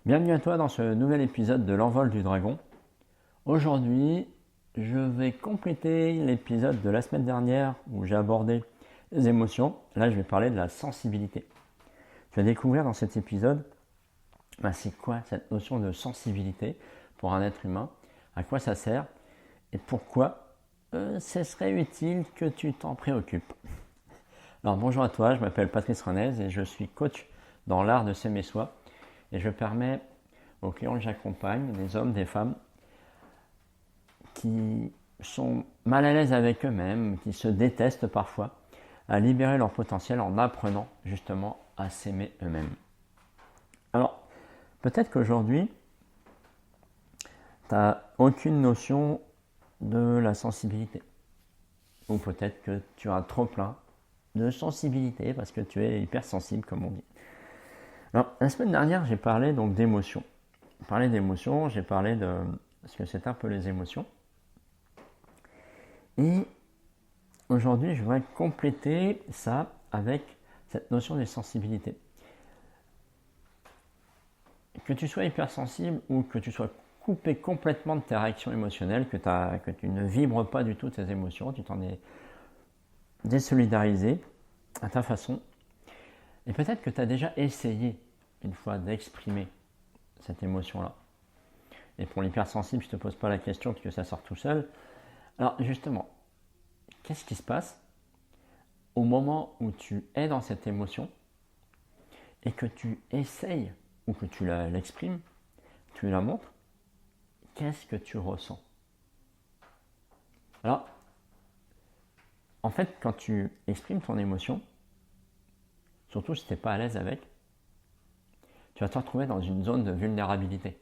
Bienvenue à toi dans ce nouvel épisode de l'envol du dragon. Aujourd'hui, je vais compléter l'épisode de la semaine dernière où j'ai abordé les émotions. Là, je vais parler de la sensibilité. Tu vas découvrir dans cet épisode c'est quoi cette notion de sensibilité pour un être humain, à quoi ça sert et pourquoi ce serait utile que tu t'en préoccupes. Alors bonjour à toi, je m'appelle Patrice Renez et je suis coach dans l'art de s'aimer soi et je permets aux clients que j'accompagne, des hommes, des femmes, qui sont mal à l'aise avec eux-mêmes, qui se détestent parfois, à libérer leur potentiel en apprenant justement à s'aimer eux-mêmes. Alors, peut-être qu'aujourd'hui, tu n'as aucune notion de la sensibilité. Ou peut-être que tu as trop plein de sensibilité parce que tu es hypersensible, comme on dit. Alors, la semaine dernière, j'ai parlé donc d'émotions. J'ai parlé de ce que c'est un peu les émotions. Et aujourd'hui, je voudrais compléter ça avec cette notion de sensibilité. Que tu sois hypersensible ou que tu sois coupé complètement de tes réactions émotionnelles, que tu ne vibres pas du tout tes émotions, tu t'en es désolidarisé à ta façon. Et peut-être que tu as déjà essayé une fois d'exprimer cette émotion-là. Et pour l'hypersensible, je ne te pose pas la question parce que ça sort tout seul. Alors justement, qu'est-ce qui se passe au moment où tu es dans cette émotion et que tu essayes ou que tu l'exprimes, tu la montres, qu'est-ce que tu ressens? Alors, en fait, quand tu exprimes ton émotion, surtout si tu n'es pas à l'aise avec, tu vas te retrouver dans une zone de vulnérabilité.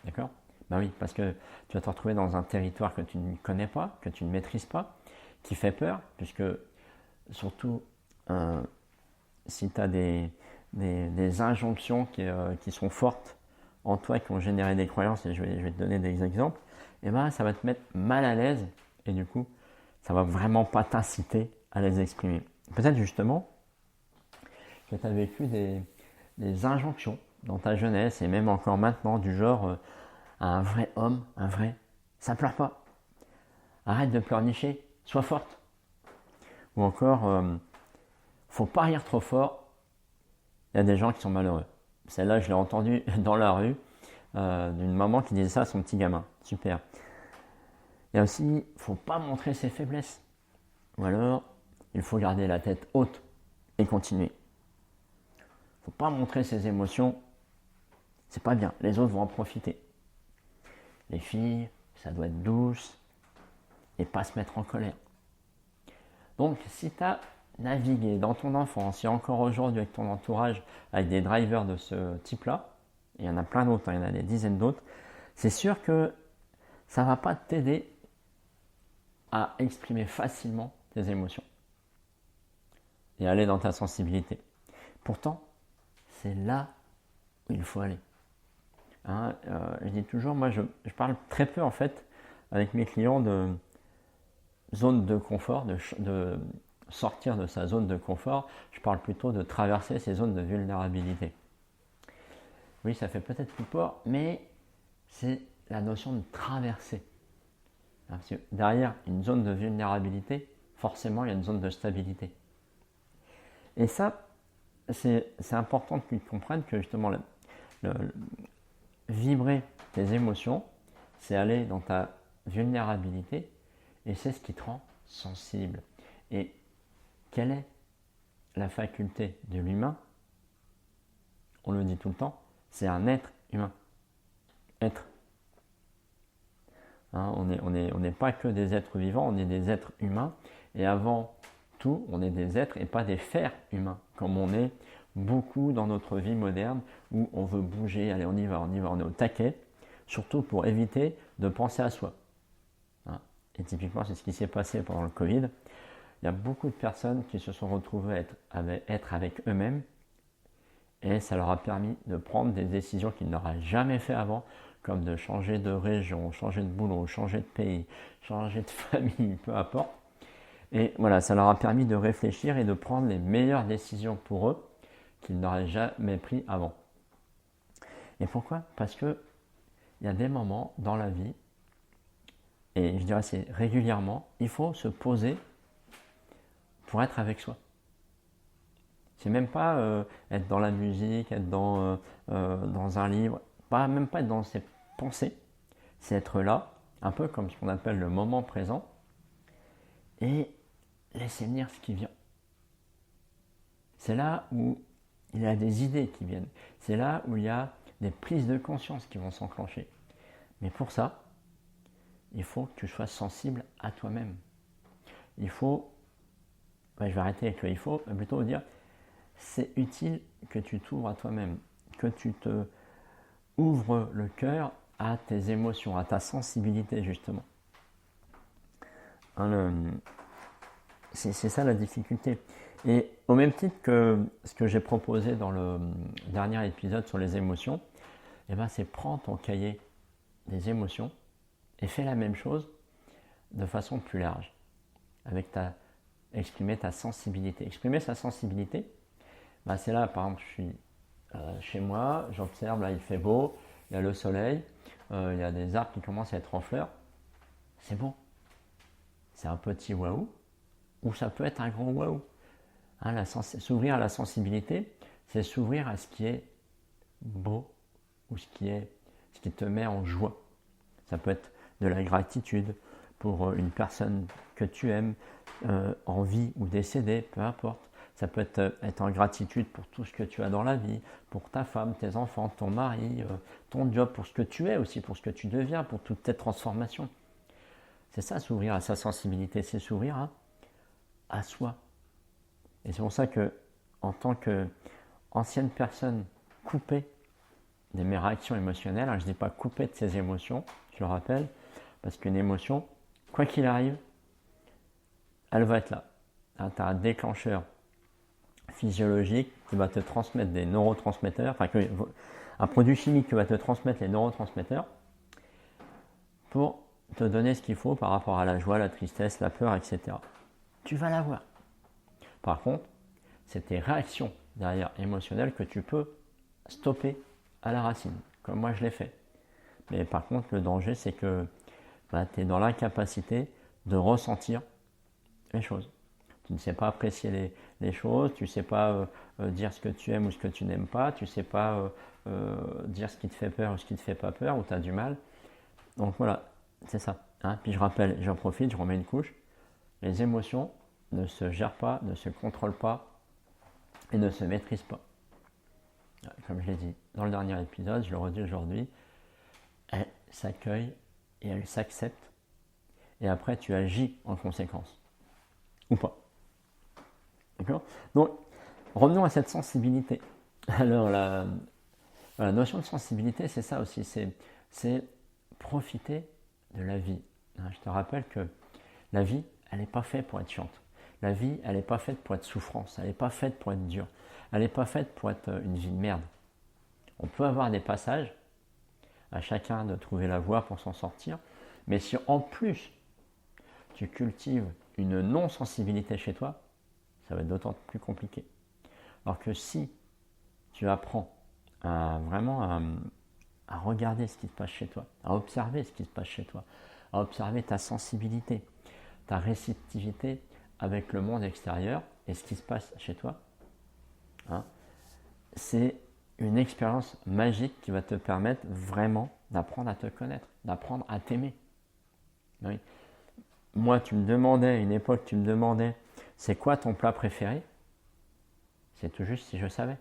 D'accord? Ben oui, parce que tu vas te retrouver dans un territoire que tu ne connais pas, que tu ne maîtrises pas, qui fait peur, puisque surtout si tu as des injonctions qui sont fortes en toi, qui ont généré des croyances, et je vais te donner des exemples, et ben ça va te mettre mal à l'aise, et du coup, ça va vraiment pas t'inciter à les exprimer. Peut-être justement que tu as vécu des injonctions dans ta jeunesse, et même encore maintenant, du genre un vrai homme, ça pleure pas. Arrête de pleurnicher, sois forte. Ou encore, faut pas rire trop fort, il y a des gens qui sont malheureux. Celle-là, je l'ai entendue dans la rue, d'une maman qui disait ça à son petit gamin. Super. Il y a aussi, il ne faut pas montrer ses faiblesses. Ou alors, il faut garder la tête haute et continuer. Il ne faut pas montrer ses émotions. C'est pas bien, les autres vont en profiter. Les filles, ça doit être douce et pas se mettre en colère. Donc, si tu as navigué dans ton enfance et encore aujourd'hui avec ton entourage, avec des drivers de ce type-là, et il y en a plein d'autres, il y en a des dizaines d'autres, c'est sûr que ça ne va pas t'aider à exprimer facilement tes émotions et aller dans ta sensibilité. Pourtant, c'est là où il faut aller. Je dis toujours, moi je parle très peu en fait avec mes clients de zone de confort, de sortir de sa zone de confort. Je parle plutôt de traverser ces zones de vulnérabilité. Oui, ça fait peut-être plus peur, mais c'est la notion de traverser. Parce que derrière une zone de vulnérabilité, forcément il y a une zone de stabilité. Et ça, c'est important que tu comprennes que justement vibrer tes émotions, c'est aller dans ta vulnérabilité et c'est ce qui te rend sensible. Et quelle est la faculté de l'humain? On le dit tout le temps, c'est un être humain. Être. On n'est pas que des êtres vivants, on est des êtres humains. Et avant tout, on est des êtres et pas des fers humains, comme on est beaucoup dans notre vie moderne où on veut bouger, allez on y va, on est au taquet, surtout pour éviter de penser à soi. Et typiquement, c'est ce qui s'est passé pendant le Covid. Il y a beaucoup de personnes qui se sont retrouvées être avec eux-mêmes et ça leur a permis de prendre des décisions qu'ils n'auraient jamais fait avant, comme de changer de région, changer de boulot, changer de pays, changer de famille, peu importe. Et voilà, ça leur a permis de réfléchir et de prendre les meilleures décisions pour eux qu'ils n'auraient jamais pris avant. Et pourquoi? Parce que il y a des moments dans la vie, et je dirais c'est régulièrement, il faut se poser pour être avec soi. C'est même pas être dans la musique, être dans un livre, même pas être dans ses pensées, c'est être là, un peu comme ce qu'on appelle le moment présent, et laisser venir ce qui vient. C'est là où il y a des idées qui viennent, c'est là où il y a des prises de conscience qui vont s'enclencher. Mais pour ça, il faut que tu sois sensible à toi-même. Il faut, je vais arrêter avec le il faut, mais plutôt dire, c'est utile que tu t'ouvres à toi-même, que tu te ouvres le cœur à tes émotions, à ta sensibilité justement. C'est ça la difficulté. Et au même titre que ce que j'ai proposé dans le dernier épisode sur les émotions, c'est prendre ton cahier des émotions et fais la même chose de façon plus large, avec exprimer ta sensibilité. Exprimer sa sensibilité, c'est là, par exemple, je suis chez moi, j'observe, là il fait beau, il y a le soleil, il y a des arbres qui commencent à être en fleurs, c'est beau. C'est un petit waouh, ou ça peut être un grand waouh. S'ouvrir à la sensibilité, c'est s'ouvrir à ce qui est beau, ou ce qui te met en joie. Ça peut être de la gratitude pour une personne que tu aimes, en vie ou décédée, peu importe. Ça peut être en gratitude pour tout ce que tu as dans la vie, pour ta femme, tes enfants, ton mari, ton job, pour ce que tu es aussi, pour ce que tu deviens, pour toute tes transformations. C'est ça, s'ouvrir à sa sensibilité, c'est s'ouvrir à soi. Et c'est pour ça que, en tant qu'ancienne personne coupée de mes réactions émotionnelles, je ne dis pas coupée de ses émotions, je le rappelle, parce qu'une émotion, quoi qu'il arrive, elle va être là. Tu as un déclencheur physiologique qui va te transmettre des neurotransmetteurs, un produit chimique qui va te transmettre les neurotransmetteurs pour te donner ce qu'il faut par rapport à la joie, la tristesse, la peur, etc. Tu vas l'avoir. Par contre, c'est tes réactions derrière émotionnelles que tu peux stopper à la racine, comme moi je l'ai fait. Mais par contre, le danger, c'est que tu es dans l'incapacité de ressentir les choses. Tu ne sais pas apprécier les choses, tu ne sais pas dire ce que tu aimes ou ce que tu n'aimes pas, tu ne sais pas dire ce qui te fait peur ou ce qui ne te fait pas peur, ou tu as du mal. Donc voilà, c'est ça. Puis je rappelle, j'en profite, je remets une couche. Les émotions ne se gèrent pas, ne se contrôlent pas et ne se maîtrisent pas. Comme je l'ai dit dans le dernier épisode, je le redis aujourd'hui, elles s'accueillent et elles s'acceptent. Et après, tu agis en conséquence. Ou pas. D'accord? Donc, revenons à cette sensibilité. Alors, la notion de sensibilité, c'est ça aussi. C'est profiter de la vie. Je te rappelle que la vie, elle n'est pas faite pour être chiante. La vie, elle n'est pas faite pour être souffrance. Elle n'est pas faite pour être dure. Elle n'est pas faite pour être une vie de merde. On peut avoir des passages, à chacun de trouver la voie pour s'en sortir, mais si en plus tu cultives une non-sensibilité chez toi, ça va être d'autant plus compliqué. Alors que si tu apprends vraiment à regarder ce qui se passe chez toi, à observer ce qui se passe chez toi, à observer ta sensibilité, ta réceptivité avec le monde extérieur et ce qui se passe chez toi, c'est une expérience magique qui va te permettre vraiment d'apprendre à te connaître, d'apprendre à t'aimer. Oui. Moi, tu me demandais, à une époque, c'est quoi ton plat préféré? C'est tout juste si je savais.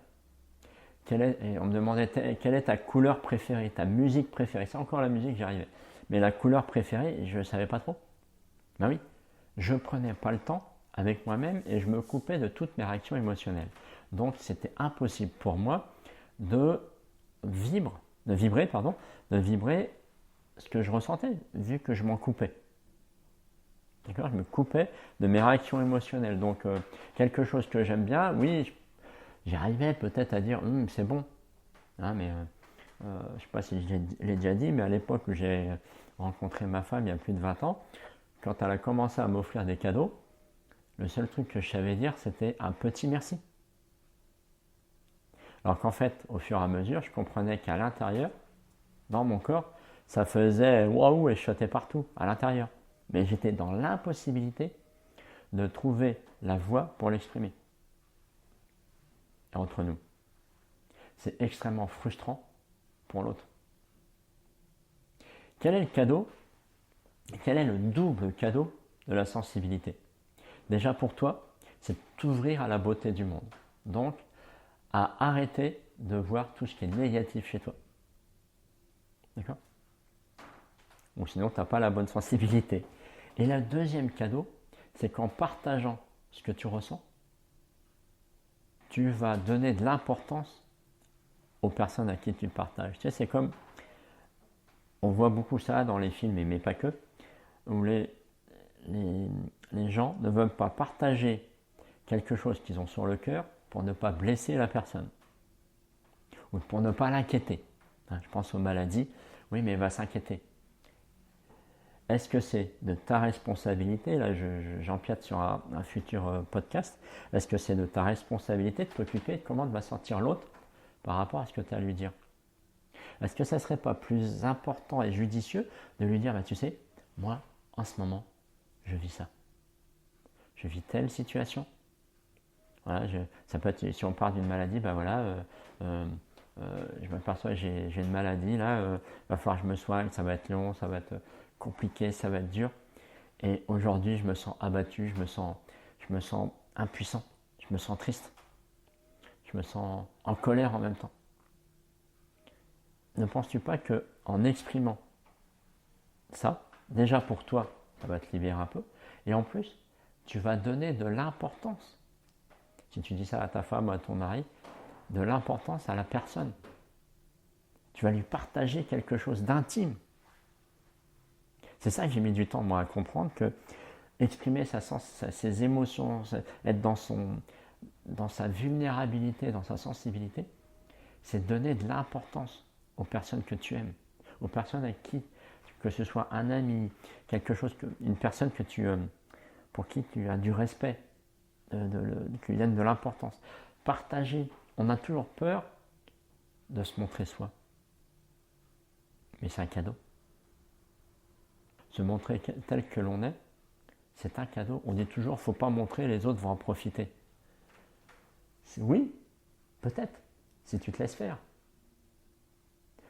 On me demandait quelle est ta couleur préférée, ta musique préférée. C'est encore la musique, j'y arrivais. Mais la couleur préférée, je ne savais pas trop. Ben oui, je ne prenais pas le temps avec moi-même et je me coupais de toutes mes réactions émotionnelles. Donc c'était impossible pour moi de vibrer ce que je ressentais, vu que je m'en coupais. D'accord, je me coupais de mes réactions émotionnelles. Donc quelque chose que j'aime bien, oui, j'arrivais peut-être à dire c'est bon. Mais je ne sais pas si je l'ai déjà dit, mais à l'époque où j'ai rencontré ma femme il y a plus de 20 ans, quand elle a commencé à m'offrir des cadeaux, le seul truc que je savais dire, c'était un petit merci. Alors qu'en fait, au fur et à mesure, je comprenais qu'à l'intérieur, dans mon corps, ça faisait waouh et je sautais partout, à l'intérieur. Mais j'étais dans l'impossibilité de trouver la voie pour l'exprimer. Entre nous. C'est extrêmement frustrant pour l'autre. Quel est le cadeau? Quel est le double cadeau de la sensibilité? Déjà pour toi, c'est t'ouvrir à la beauté du monde. Donc, à arrêter de voir tout ce qui est négatif chez toi. D'accord? Ou sinon, tu n'as pas la bonne sensibilité. Et le deuxième cadeau, c'est qu'en partageant ce que tu ressens, tu vas donner de l'importance aux personnes à qui tu le partages. Tu sais, c'est comme, on voit beaucoup ça dans les films, mais pas que, où les gens ne veulent pas partager quelque chose qu'ils ont sur le cœur pour ne pas blesser la personne ou pour ne pas l'inquiéter. Je pense aux maladies, oui, mais elle va s'inquiéter. Est-ce que c'est de ta responsabilité, là j'empiète sur un futur podcast, est-ce que c'est de ta responsabilité de t'occuper de comment va sentir l'autre par rapport à ce que tu as à lui dire? Est-ce que ça ne serait pas plus important et judicieux de lui dire, tu sais, moi, en ce moment, je vis ça. Je vis telle situation. Voilà, ça peut être, si on parle d'une maladie, je m'aperçois que j'ai une maladie, là, va falloir que je me soigne, ça va être long, ça va être compliqué, ça va être dur. Et aujourd'hui, je me sens abattu, je me sens impuissant, je me sens triste, je me sens en colère en même temps. Ne penses-tu pas qu'en exprimant ça, déjà pour toi, ça va te libérer un peu, et en plus, tu vas donner de l'importance, si tu dis ça à ta femme ou à ton mari, de l'importance à la personne. Tu vas lui partager quelque chose d'intime. C'est ça que j'ai mis du temps, moi, à comprendre, que exprimer ses émotions, être dans sa vulnérabilité, dans sa sensibilité, c'est donner de l'importance aux personnes que tu aimes, aux personnes avec qui, que ce soit un ami, une personne pour qui tu as du respect, qui lui donne de l'importance. Partager. On a toujours peur de se montrer soi. Mais c'est un cadeau. Se montrer tel que l'on est, c'est un cadeau. On dit toujours, il ne faut pas montrer, les autres vont en profiter. Oui, peut-être, si tu te laisses faire.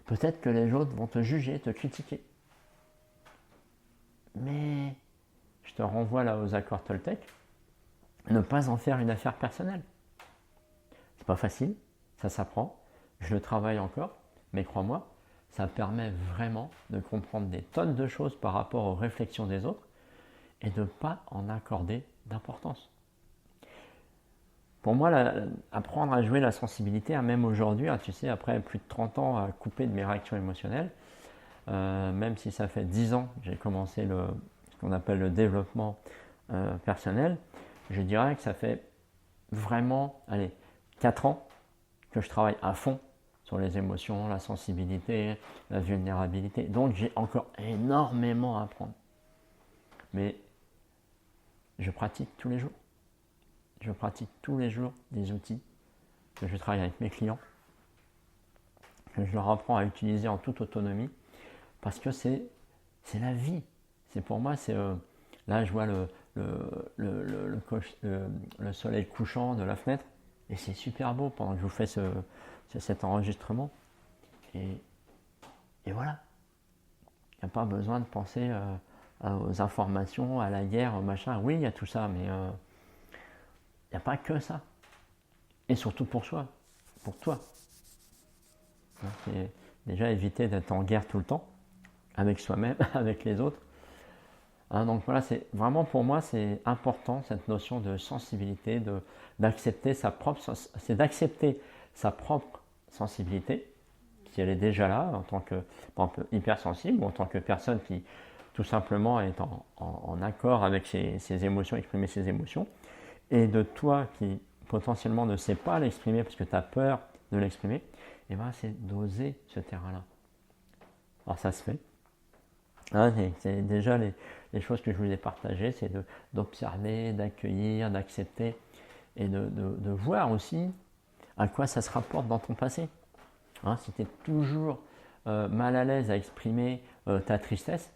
Peut-être que les autres vont te juger, te critiquer. Mais je te renvoie là aux accords Toltec, ne pas en faire une affaire personnelle. C'est pas facile, ça s'apprend, je le travaille encore, mais crois-moi, ça permet vraiment de comprendre des tonnes de choses par rapport aux réflexions des autres et de ne pas en accorder d'importance. Pour moi, apprendre à jouer la sensibilité, même aujourd'hui, tu sais, après plus de 30 ans à couper de mes réactions émotionnelles, même si ça fait 10 ans que j'ai commencé ce qu'on appelle le développement personnel, je dirais que ça fait vraiment, 4 ans que je travaille à fond sur les émotions, la sensibilité, la vulnérabilité. Donc j'ai encore énormément à apprendre. Mais je pratique tous les jours. Je pratique tous les jours des outils que je travaille avec mes clients, que je leur apprends à utiliser en toute autonomie, parce que c'est la vie. C'est pour moi, là je vois le soleil couchant de la fenêtre, et c'est super beau pendant que je vous fais cet enregistrement. Et voilà. Il n'y a pas besoin de penser aux informations, à la guerre, au machin. Oui, il y a tout ça, mais il n'y a pas que ça. Et surtout pour soi, pour toi. C'est déjà éviter d'être en guerre tout le temps, avec soi-même, avec les autres. Donc voilà, c'est vraiment pour moi, c'est important cette notion de sensibilité, d'accepter sa propre sensibilité, si elle est déjà là, en tant que hypersensible, ou en tant que personne qui tout simplement est en accord avec ses émotions, exprimer ses émotions, et de toi qui potentiellement ne sais pas l'exprimer parce que tu as peur de l'exprimer, et bien c'est d'oser ce terrain-là. Alors ça se fait. C'est déjà les choses que je voulais partager, c'est d'observer, d'accueillir, d'accepter, et de voir aussi. à quoi ça se rapporte dans ton passé. Si tu es toujours mal à l'aise à exprimer ta tristesse,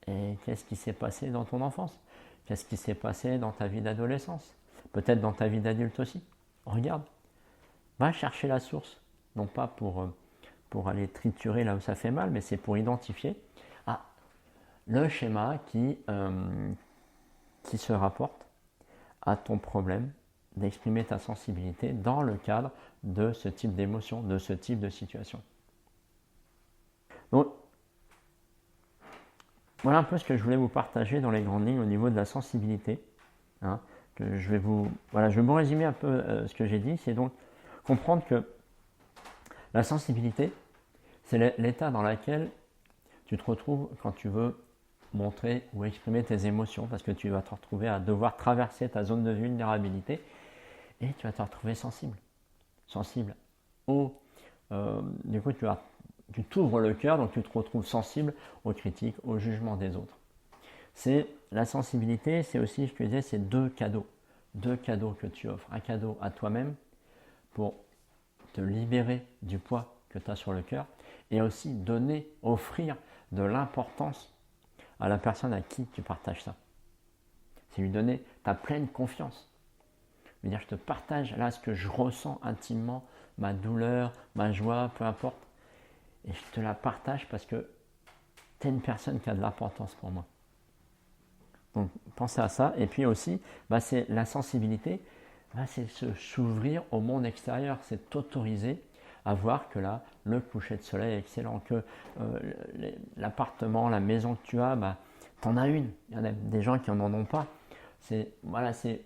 et qu'est-ce qui s'est passé dans ton enfance? Qu'est-ce qui s'est passé dans ta vie d'adolescence? Peut-être dans ta vie d'adulte aussi. Regarde, va chercher la source, non pas pour aller triturer là où ça fait mal, mais c'est pour identifier le schéma qui se rapporte à ton problème d'exprimer ta sensibilité dans le cadre de ce type d'émotion, de ce type de situation. Donc, voilà un peu ce que je voulais vous partager dans les grandes lignes au niveau de la sensibilité. Que je vais vous résumer un peu ce que j'ai dit. C'est donc comprendre que la sensibilité, c'est l'état dans lequel tu te retrouves quand tu veux montrer ou exprimer tes émotions, parce que tu vas te retrouver à devoir traverser ta zone de vulnérabilité et tu vas te retrouver sensible du coup tu t'ouvres le cœur, donc tu te retrouves sensible aux critiques, au jugement des autres. C'est la sensibilité, c'est aussi, je te disais, c'est deux cadeaux que tu offres. Un cadeau à toi-même pour te libérer du poids que tu as sur le cœur, et aussi offrir de l'importance à la personne à qui tu partages ça. C'est lui donner ta pleine confiance. Dire, je te partage là ce que je ressens intimement, ma douleur, ma joie, peu importe. Et je te la partage parce que tu es une personne qui a de l'importance pour moi. Donc pensez à ça. Et puis aussi, c'est la sensibilité, c'est s'ouvrir au monde extérieur, c'est t'autoriser à voir que là, le coucher de soleil est excellent, que l'appartement, la maison que tu as, t'en as une. Il y en a des gens qui n'en ont pas. C'est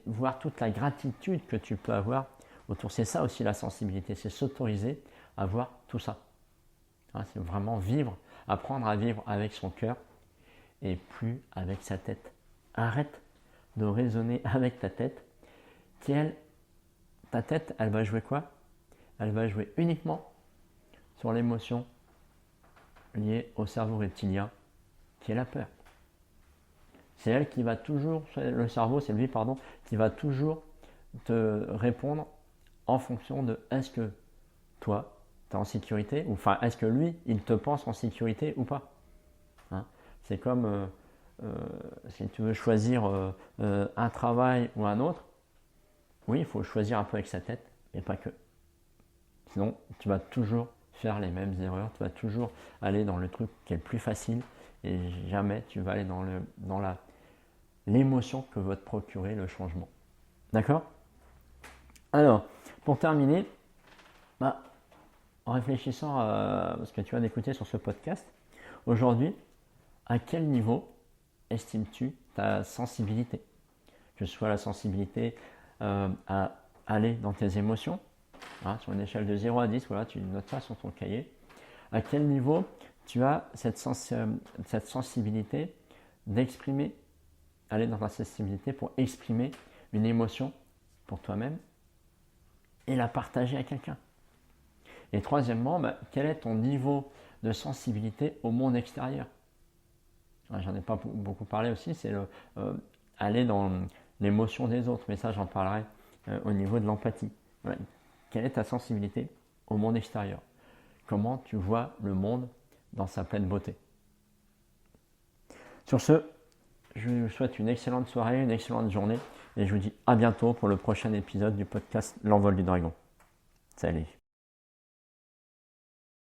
voir toute la gratitude que tu peux avoir autour. C'est ça aussi la sensibilité, c'est s'autoriser à voir tout ça. C'est vraiment apprendre à vivre avec son cœur et plus avec sa tête. Arrête de raisonner avec ta tête. Ta tête, elle va jouer quoi? Elle va jouer uniquement sur l'émotion liée au cerveau reptilien, qui est la peur. C'est elle qui va toujours, le cerveau, c'est lui, qui va toujours te répondre en fonction de est-ce que toi, tu es en sécurité, ou est-ce que lui, il te pense en sécurité ou pas. C'est comme si tu veux choisir un travail ou un autre, oui, il faut choisir un peu avec sa tête, mais pas que. Sinon, tu vas toujours faire les mêmes erreurs, tu vas toujours aller dans le truc qui est le plus facile, et jamais tu vas aller dans l'émotion que va te procurer le changement. D'accord? Alors, pour terminer, en réfléchissant à ce que tu viens d'écouter sur ce podcast, aujourd'hui, à quel niveau estimes-tu ta sensibilité? Que ce soit la sensibilité à aller dans tes émotions, sur une échelle de 0 à 10, tu notes ça sur ton cahier. À quel niveau tu as cette sensibilité d'exprimer, aller dans ta sensibilité pour exprimer une émotion pour toi-même et la partager à quelqu'un. Et troisièmement, quel est ton niveau de sensibilité au monde extérieur? J'en ai pas beaucoup parlé aussi, c'est aller dans l'émotion des autres, mais ça j'en parlerai au niveau de l'empathie. Quelle est ta sensibilité au monde extérieur? Comment tu vois le monde dans sa pleine beauté? Sur ce, je vous souhaite une excellente soirée, une excellente journée, et je vous dis à bientôt pour le prochain épisode du podcast L'Envol du Dragon. Salut!